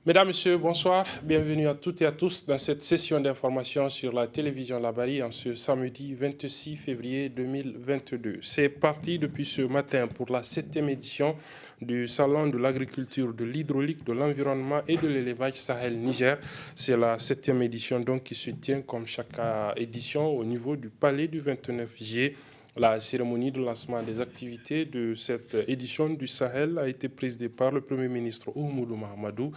Mesdames, Messieurs, bonsoir. Bienvenue à toutes et à tous dans cette session d'information sur la télévision Labari en ce samedi 26 février 2022. C'est parti depuis ce matin pour la 7e édition du Salon de l'agriculture, de l'hydraulique, de l'environnement et de l'élevage Sahel Niger. C'est la 7e édition donc qui se tient comme chaque édition au niveau du palais du 29 juillet. La cérémonie de lancement des activités de cette édition du Sahel a été présidée par le Premier ministre Oumoudou Mahamadou.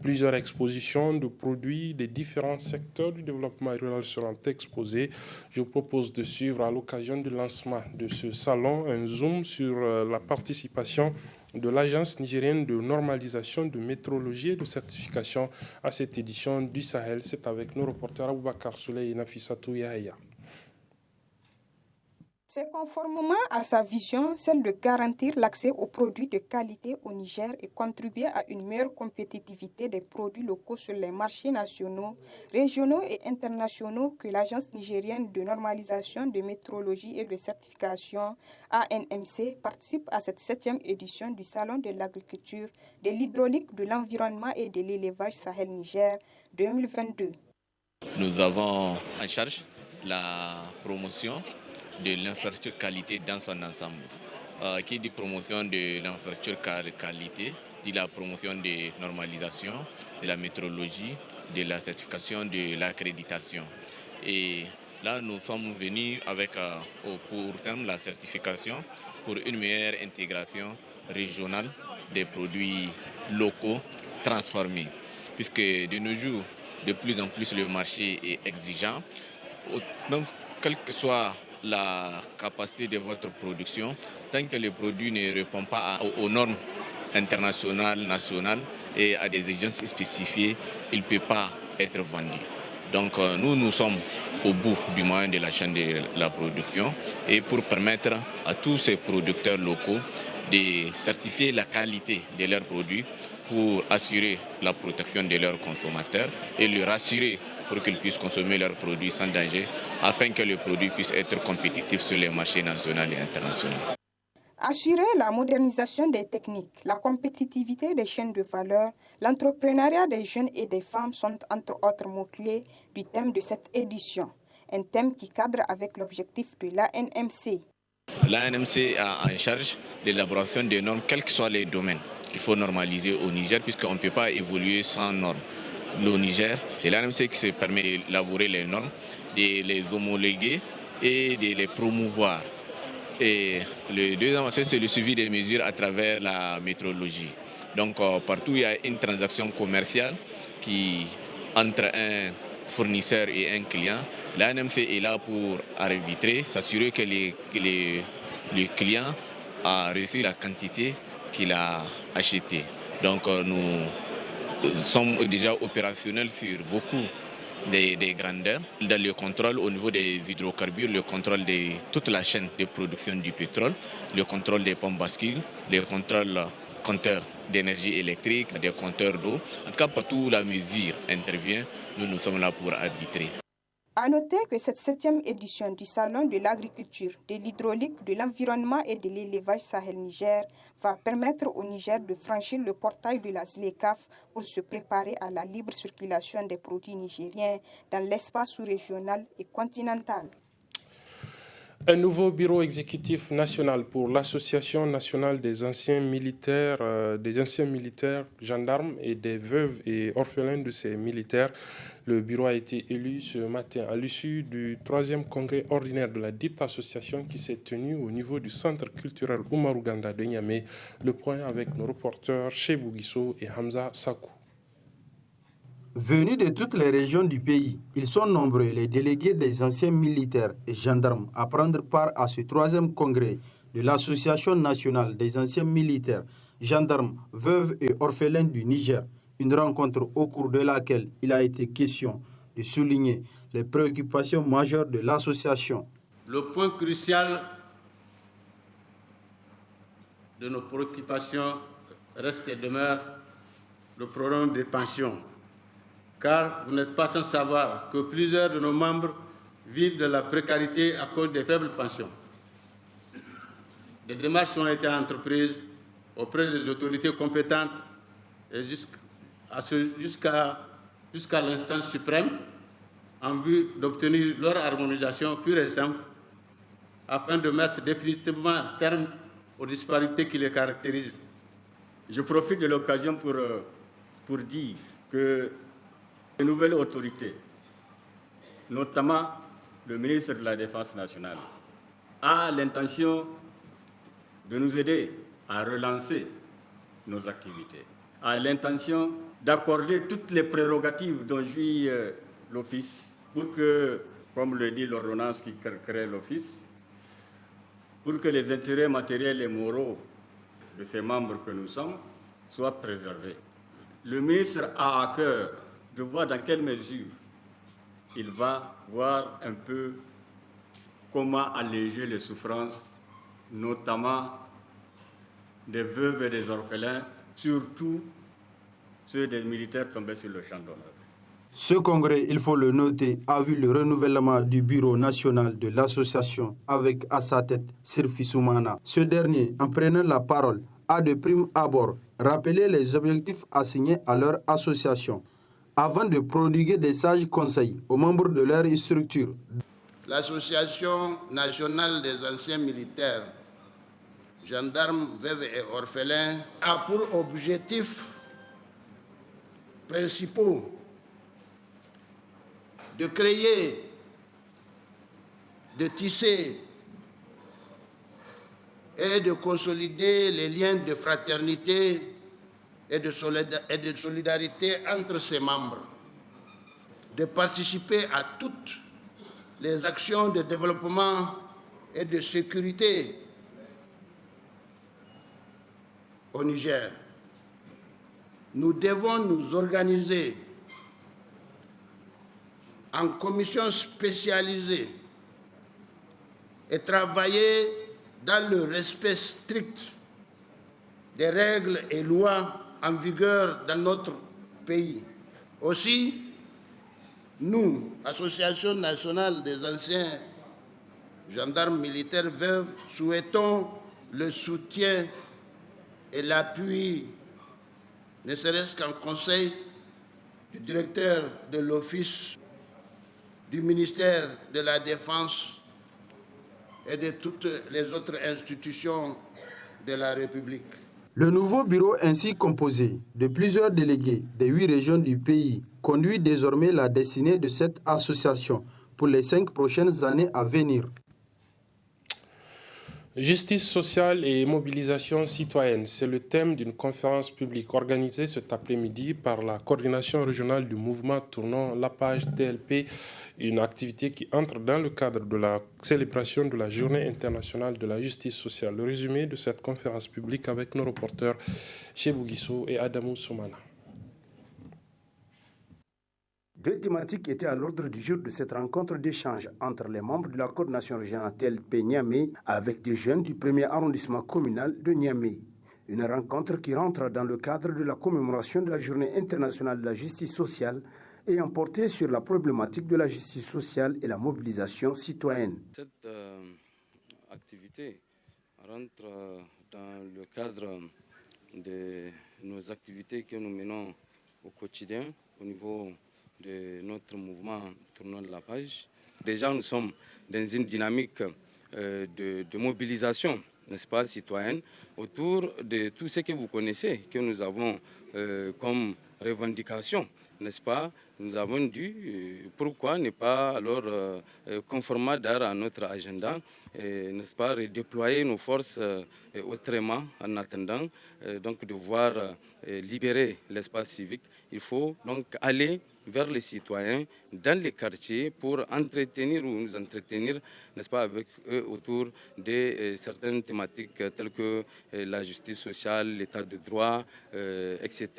Plusieurs expositions de produits des différents secteurs du développement rural seront exposées. Je vous propose de suivre à l'occasion du lancement de ce salon un zoom sur la participation de l'Agence nigérienne de normalisation de métrologie et de certification à cette édition du Sahel. C'est avec nos reporters Aboubakar Souley et Nafissatou Yahya. C'est conformément à sa vision, celle de garantir l'accès aux produits de qualité au Niger et contribuer à une meilleure compétitivité des produits locaux sur les marchés nationaux, régionaux et internationaux que l'Agence nigérienne de normalisation de métrologie et de certification ANMC participe à cette 7e édition du Salon de l'agriculture, de l'hydraulique, de l'environnement et de l'élevage Sahel Niger 2022. Nous avons en charge la promotion de l'infrastructure qualité dans son ensemble. Qui dit promotion de l'infrastructure qualité, dit la promotion de normalisation, de la métrologie, de la certification, de l'accréditation. Et là, nous sommes venus avec pour terme la certification pour une meilleure intégration régionale des produits locaux transformés. Puisque de nos jours, de plus en plus le marché est exigeant, même quelle que soit la capacité de votre production, tant que le produit ne répond pas aux normes internationales, nationales et à des exigences spécifiées, il ne peut pas être vendu. Donc nous sommes au bout du moyen de la chaîne de la production et pour permettre à tous ces producteurs locaux de certifier la qualité de leurs produits pour assurer la protection de leurs consommateurs et leur assurer pour qu'ils puissent consommer leurs produits sans danger afin que le produit puisse être compétitif sur les marchés nationaux et internationaux. Assurer la modernisation des techniques, la compétitivité des chaînes de valeur, l'entrepreneuriat des jeunes et des femmes sont entre autres mots-clés du thème de cette édition. Un thème qui cadre avec l'objectif de l'ANMC. L'ANMC a en charge l'élaboration des normes, quels que soient les domaines qu'il faut normaliser au Niger, puisqu'on ne peut pas évoluer sans normes. Le Niger, c'est l'ANMC qui se permet d'élaborer les normes, de les homologuer et de les promouvoir. Et le deuxième aspect, c'est le suivi des mesures à travers la métrologie. Donc partout où il y a une transaction commerciale entre un fournisseur et un client, l'ANMC est là pour arbitrer, s'assurer que le client a reçu la quantité qu'il a achetée. Donc nous sommes déjà opérationnels sur beaucoup des grandeurs, dans le contrôle au niveau des hydrocarbures, le contrôle de toute la chaîne de production du pétrole, le contrôle des pompes bascules, le contrôle compteurs d'énergie électrique, des compteurs d'eau. En tout cas, partout où la mesure intervient, nous sommes là pour arbitrer. À noter que cette 7e édition du Salon de l'agriculture, de l'hydraulique, de l'environnement et de l'élevage Sahel Niger va permettre au Niger de franchir le portail de la ZLECAf pour se préparer à la libre circulation des produits nigériens dans l'espace sous-régional et continental. Un nouveau bureau exécutif national pour l'Association nationale des anciens militaires, gendarmes et des veuves et orphelins de ces militaires. Le bureau a été élu ce matin à l'issue du 3e congrès ordinaire de la dite association qui s'est tenu au niveau du centre culturel Oumarou Ganda de Niamey. Le point avec nos reporters Chebou Guisso et Hamza Sakou. Venus de toutes les régions du pays, ils sont nombreux, les délégués des anciens militaires et gendarmes, à prendre part à ce 3e congrès de l'Association nationale des anciens militaires, gendarmes, veuves et orphelins du Niger. Une rencontre au cours de laquelle il a été question de souligner les préoccupations majeures de l'association. Le point crucial de nos préoccupations reste et demeure le problème des pensions. Car vous n'êtes pas sans savoir que plusieurs de nos membres vivent de la précarité à cause des faibles pensions. Des démarches ont été entreprises auprès des autorités compétentes et jusqu'à jusqu'à l'instance suprême en vue d'obtenir leur harmonisation pure et simple afin de mettre définitivement terme aux disparités qui les caractérisent. Je profite de l'occasion pour dire que les nouvelles autorités, notamment le ministre de la Défense nationale, a l'intention de nous aider à relancer nos activités, a l'intention d'accorder toutes les prérogatives dont jouit l'Office pour que, comme le dit l'ordonnance qui crée l'Office, pour que les intérêts matériels et moraux de ces membres que nous sommes soient préservés. Le ministre a à cœur de voir dans quelle mesure il va voir un peu comment alléger les souffrances, notamment des veuves et des orphelins, surtout ceux des militaires tombés sur le champ d'honneur. Ce congrès, il faut le noter, a vu le renouvellement du bureau national de l'association avec à sa tête Sirfi Soumana. Ce dernier, en prenant la parole, a de prime abord rappelé les objectifs assignés à leur association avant de prodiguer des sages conseils aux membres de leur structure. L'Association nationale des anciens militaires, gendarmes, veuves et orphelins a pour objectifs principaux de créer, de tisser et de consolider les liens de fraternité et de solidarité entre ses membres, de participer à toutes les actions de développement et de sécurité au Niger. Nous devons nous organiser en commission spécialisée et travailler dans le respect strict des règles et lois en vigueur dans notre pays. Aussi, nous, Association nationale des anciens gendarmes militaires veuves, souhaitons le soutien et l'appui, ne serait-ce qu'en conseil, du directeur de l'Office, du ministère de la Défense et de toutes les autres institutions de la République. Le nouveau bureau ainsi composé de plusieurs délégués des 8 régions du pays conduit désormais la destinée de cette association pour les 5 prochaines années à venir. Justice sociale et mobilisation citoyenne, c'est le thème d'une conférence publique organisée cet après-midi par la coordination régionale du mouvement tournant la page TLP, une activité qui entre dans le cadre de la célébration de la Journée internationale de la justice sociale. Le résumé de cette conférence publique avec nos reporters Chebou Guissou et Adamou Soumana. 2 thématiques étaient à l'ordre du jour de cette rencontre d'échange entre les membres de la coordination régionale TLP Niamey avec des jeunes du premier arrondissement communal de Niamey. Une rencontre qui rentre dans le cadre de la commémoration de la Journée internationale de la justice sociale ayant porté sur la problématique de la justice sociale et la mobilisation citoyenne. Cette activité rentre dans le cadre de nos activités que nous menons au quotidien au niveau de notre mouvement tournant la page. Déjà, nous sommes dans une dynamique de mobilisation, n'est-ce pas, citoyenne, autour de tout ce que vous connaissez, que nous avons comme revendication, n'est-ce pas. Nous avons dû, pourquoi ne pas alors conformer à notre agenda, n'est-ce pas, redéployer nos forces autrement en attendant donc de voir libérer l'espace civique. Il faut donc aller vers les citoyens dans les quartiers pour entretenir ou nous entretenir, n'est-ce pas, avec eux autour de certaines thématiques telles que la justice sociale, l'état de droit, etc.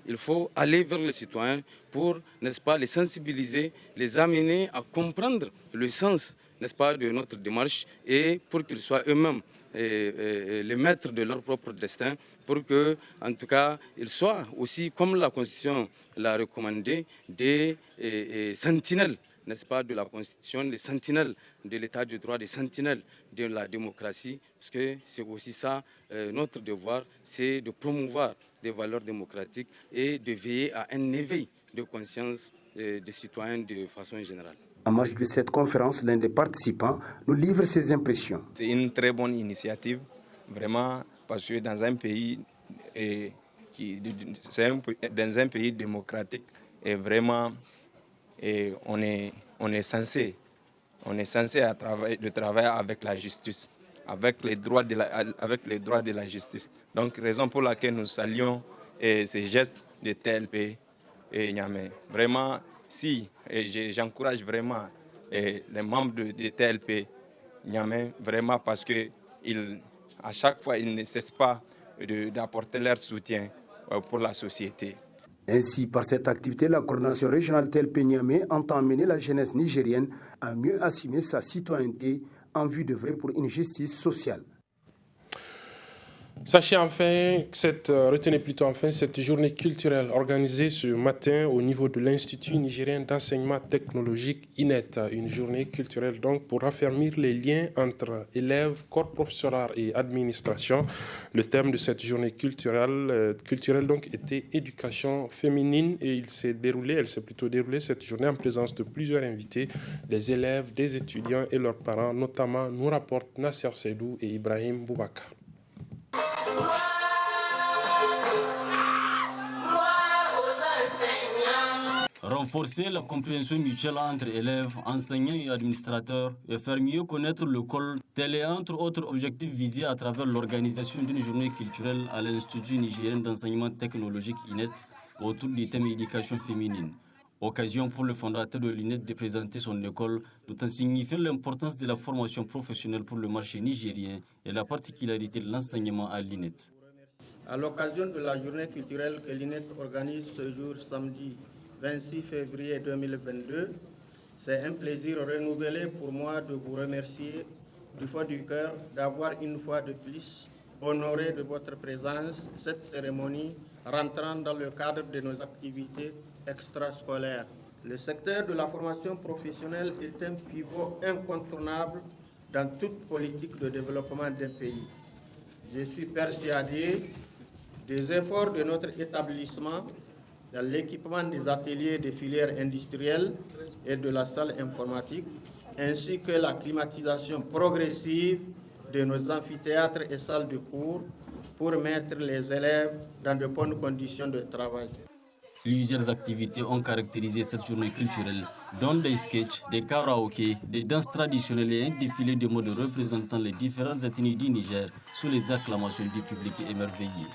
Il faut aller vers les citoyens pour, n'est-ce pas, les sensibiliser, les amener à comprendre le sens, n'est-ce pas, de notre démarche et pour qu'ils soient eux-mêmes les maîtres de leur propre destin, pour que, en tout cas, ils soient aussi, comme la Constitution l'a recommandé, des sentinelles, n'est-ce pas, de la Constitution, les sentinelles de l'état de droit, les sentinelles de la démocratie, parce que c'est aussi ça, notre devoir, c'est de promouvoir des valeurs démocratiques et de veiller à un éveil de conscience des citoyens de façon générale. En marge de cette conférence, l'un des participants nous livre ses impressions. C'est une très bonne initiative, vraiment, parce que dans un pays, dans un pays démocratique, et vraiment, on est censé travailler avec la justice, avec les droits de la justice. Donc, raison pour laquelle nous saluons ces gestes de TLP et Niamey. Vraiment, j'encourage vraiment les membres de TLP Niamey, vraiment parce que à chaque fois, ils ne cessent pas d'apporter leur soutien pour la société. Ainsi, par cette activité, la coordination régionale TLP Niamey entend amener la jeunesse nigérienne à mieux assumer sa citoyenneté en vue d'œuvrer pour une justice sociale. Sachez enfin, retenez plutôt enfin cette journée culturelle organisée ce matin au niveau de l'Institut nigérien d'enseignement technologique INET. Une journée culturelle donc pour raffermir les liens entre élèves, corps professoral et administration. Le thème de cette journée culturelle donc était éducation féminine et elle s'est plutôt déroulée cette journée en présence de plusieurs invités, des élèves, des étudiants et leurs parents, notamment nous rapportent Nasser Seydou et Ibrahim Boubacar. Renforcer la compréhension mutuelle entre élèves, enseignants et administrateurs et faire mieux connaître l'école, tel est entre autres objectifs visés à travers l'organisation d'une journée culturelle à l'Institut nigérien d'enseignement technologique INET autour du thème éducation féminine. Occasion pour le fondateur de l'INET de présenter son école, tout en signifiant l'importance de la formation professionnelle pour le marché nigérien et la particularité de l'enseignement à l'INET. À l'occasion de la journée culturelle que l'INET organise ce jour samedi 26 février 2022, c'est un plaisir renouvelé pour moi de vous remercier du fond du cœur d'avoir une fois de plus honoré de votre présence cette cérémonie rentrant dans le cadre de nos activités extrascolaires. Le secteur de la formation professionnelle est un pivot incontournable dans toute politique de développement d'un pays. Je suis persuadé des efforts de notre établissement dans l'équipement des ateliers des filières industrielles et de la salle informatique, ainsi que la climatisation progressive de nos amphithéâtres et salles de cours pour mettre les élèves dans de bonnes conditions de travail. Plusieurs activités ont caractérisé cette journée culturelle, dont des sketchs, des karaokés, des danses traditionnelles et un défilé de modes représentant les différentes ethnies du Niger sous les acclamations du public émerveillé.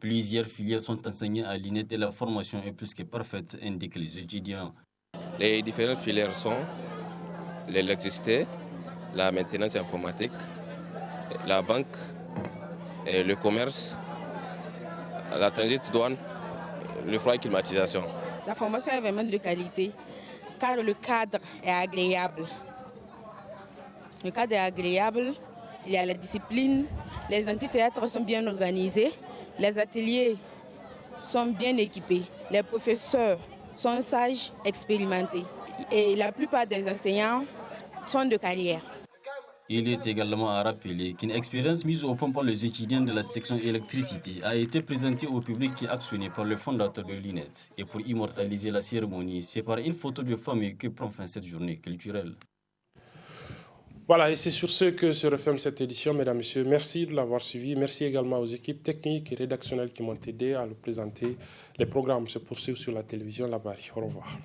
Plusieurs filières sont enseignées à l'INET et la formation est plus que parfaite, indiquent les étudiants. Les différentes filières sont l'électricité, la maintenance informatique, la banque, le commerce, la transit douane, le froid et climatisation. La formation est vraiment de qualité car le cadre est agréable. Le cadre est agréable, il y a la discipline, les amphithéâtres sont bien organisés, les ateliers sont bien équipés, les professeurs sont sages, expérimentés et la plupart des enseignants sont de carrière. Il est également à rappeler qu'une expérience mise au point par les étudiants de la section électricité a été présentée au public et actionnée par le fondateur de l'INET. Et pour immortaliser la cérémonie, c'est par une photo de famille que prend fin cette journée culturelle. Voilà, et c'est sur ce que se referme cette édition, mesdames et messieurs. Merci de l'avoir suivi. Merci également aux équipes techniques et rédactionnelles qui m'ont aidé à le présenter. Les programmes se poursuivent sur la télévision Labari. Au revoir.